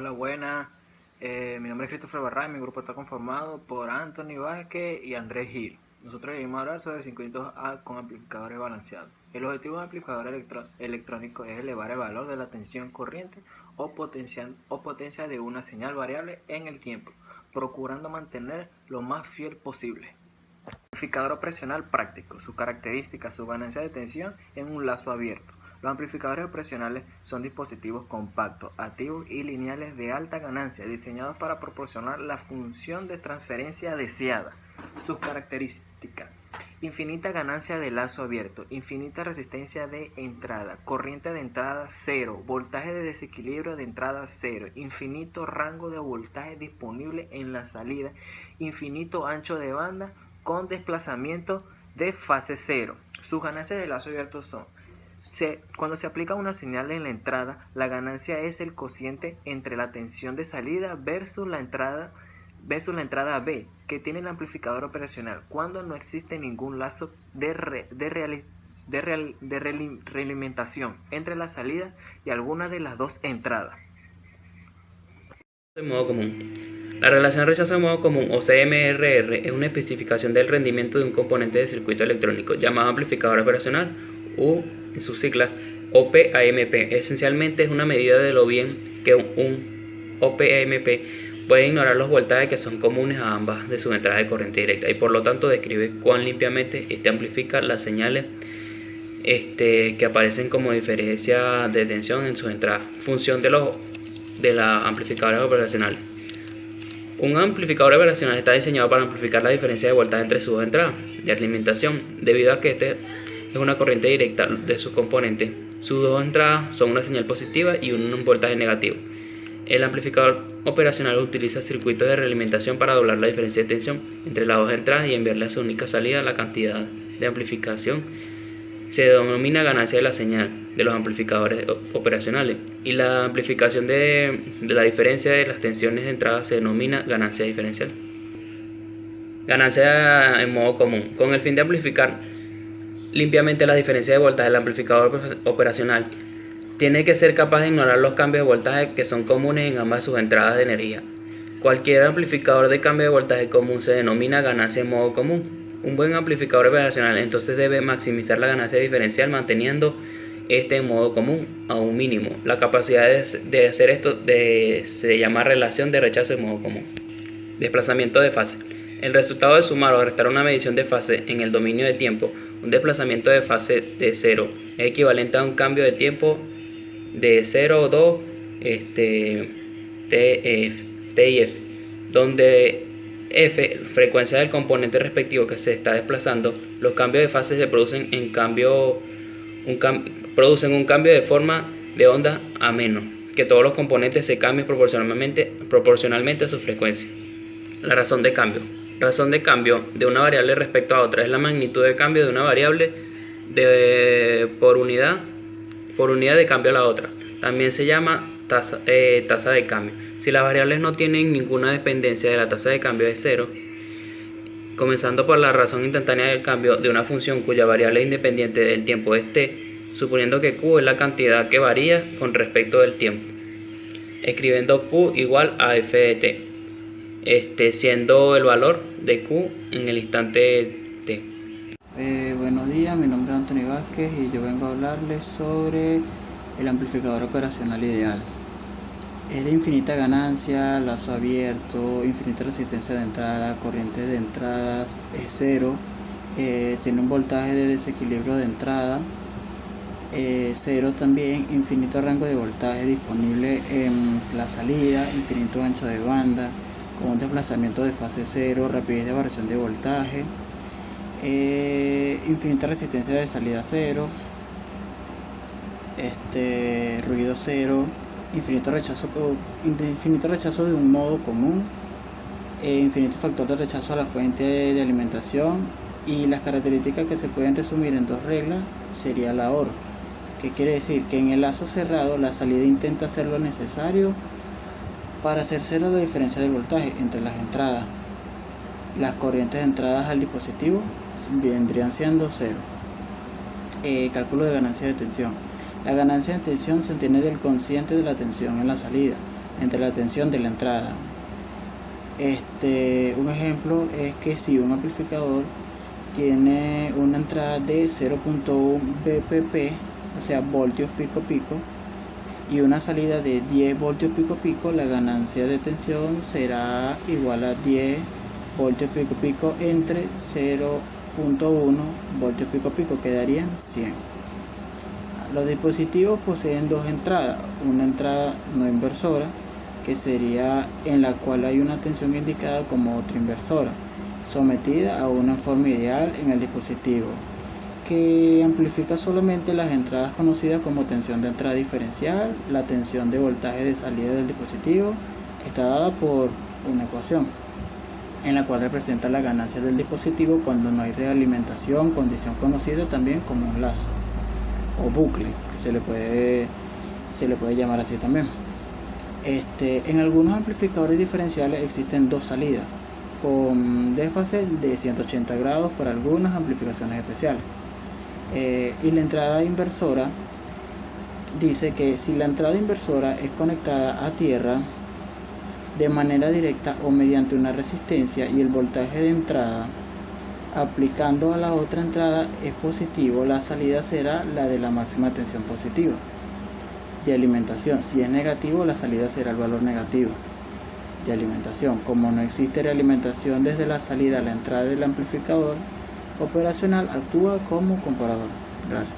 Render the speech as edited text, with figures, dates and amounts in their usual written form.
Hola, buena. Mi nombre es Christopher Barray. Mi grupo está conformado por Anthony Vázquez y Andrés Gil. Nosotros venimos a hablar sobre circuitos A con amplificadores balanceados. El objetivo de un amplificador electrónico es elevar el valor de la tensión corriente o potencia de una señal variable en el tiempo, procurando mantener lo más fiel posible. Amplificador operacional práctico. Sus características, su ganancia de tensión en un lazo abierto. Los amplificadores operacionales son dispositivos compactos, activos y lineales de alta ganancia, diseñados para proporcionar la función de transferencia deseada. Sus características: infinita ganancia de lazo abierto, infinita resistencia de entrada, corriente de entrada 0, voltaje de desequilibrio de entrada 0, infinito rango de voltaje disponible en la salida, infinito ancho de banda con desplazamiento de fase 0. Sus ganancias de lazo abierto son: cuando se aplica una señal en la entrada, la ganancia es el cociente entre la tensión de salida versus la entrada B que tiene el amplificador operacional, cuando no existe ningún lazo de realimentación entre la salida y alguna de las dos entradas. De modo común. La relación rechazo de modo común, o CMRR, es una especificación del rendimiento de un componente de circuito electrónico llamado amplificador operacional, u en sus siglas OP-AMP. Esencialmente es una medida de lo bien que un OP-AMP puede ignorar los voltajes que son comunes a ambas de sus entradas de corriente directa, y por lo tanto describe cuán limpiamente amplifica las señales que aparecen como diferencia de tensión en sus entradas. Función de la amplificadora operacional. Un amplificador operacional está diseñado para amplificar la diferencia de voltaje entre sus dos entradas de alimentación, debido a que este es una corriente directa de sus componentes. Sus dos entradas son una señal positiva y un voltaje negativo. El amplificador operacional utiliza circuitos de realimentación para doblar la diferencia de tensión entre las dos entradas y enviarle a su única salida la cantidad de amplificación. Se denomina ganancia de la señal de los amplificadores operacionales, y la amplificación de la diferencia de las tensiones de entrada se denomina ganancia diferencial. Ganancia en modo común. Con el fin de amplificar limpiamente las diferencias de voltaje, el amplificador operacional tiene que ser capaz de ignorar los cambios de voltaje que son comunes en ambas sus entradas de energía. Cualquier amplificador de cambio de voltaje común se denomina ganancia en modo común. Un buen amplificador operacional entonces debe maximizar la ganancia diferencial manteniendo en modo común a un mínimo. La capacidad de hacer esto se llama relación de rechazo en modo común. Desplazamiento de fase. El resultado de sumar o restar una medición de fase en el dominio de tiempo, un desplazamiento de fase de 0, es equivalente a un cambio de tiempo de 0 o 2 TIF, donde F, frecuencia del componente respectivo que se está desplazando. Los cambios de fase se producen producen un cambio de forma de onda a menos que todos los componentes se cambien proporcionalmente a su frecuencia. La razón de cambio. Razón de cambio de una variable respecto a otra es la magnitud de cambio de una variable por unidad de cambio a la otra. También se llama tasa de cambio. Si las variables no tienen ninguna dependencia de la tasa de cambio de 0, comenzando por la razón instantánea del cambio de una función cuya variable es independiente del tiempo es t, suponiendo que q es la cantidad que varía con respecto del tiempo, escribiendo q igual a f de t, siendo el valor de q en el instante t. Buenos días, mi nombre es Anthony Vázquez y yo vengo a hablarles sobre el amplificador operacional ideal. Es de infinita ganancia, lazo abierto, infinita resistencia de entrada, corriente de entradas es 0, tiene un voltaje de desequilibrio de entrada 0 también, infinito rango de voltaje disponible en la salida, infinito ancho de banda, con un desplazamiento de fase 0, rapidez de variación de voltaje, infinita resistencia de salida 0, ruido 0, infinito rechazo de un modo común, infinito factor de rechazo a la fuente de alimentación, y las características que se pueden resumir en dos reglas sería la OR. ¿Qué quiere decir? Que en el lazo cerrado la salida intenta hacer lo necesario para hacer cero la diferencia del voltaje entre las entradas. Las corrientes de entradas al dispositivo vendrían siendo 0. Cálculo de ganancia de tensión. La ganancia de tensión se obtiene del cociente de la tensión en la salida. entre la tensión de la entrada. Un ejemplo es que si un amplificador tiene una entrada de 0.1 bpp, o sea, voltios pico pico, y una salida de 10 voltios pico pico, la ganancia de tensión será igual a 10 voltios pico pico entre 0.1 voltios pico pico, quedarían 100. Los dispositivos poseen dos entradas, una entrada no inversora, que sería en la cual hay una tensión indicada como otra inversora, sometida a una forma ideal en el dispositivo, que amplifica solamente las entradas conocidas como tensión de entrada diferencial. La tensión de voltaje de salida del dispositivo está dada por una ecuación, en la cual representa la ganancia del dispositivo cuando no hay realimentación, condición conocida también como un lazo o bucle, que se le puede llamar así también. En algunos amplificadores diferenciales existen dos salidas con desfase de 180 grados para algunas amplificaciones especiales. Y la entrada inversora dice que si la entrada inversora es conectada a tierra de manera directa o mediante una resistencia y el voltaje de entrada aplicando a la otra entrada es positivo, la salida será la de la máxima tensión positiva de alimentación. Si es negativo, la salida será el valor negativo de alimentación. Como no existe realimentación desde la salida a la entrada del amplificador operacional, actúa como comparador. Gracias.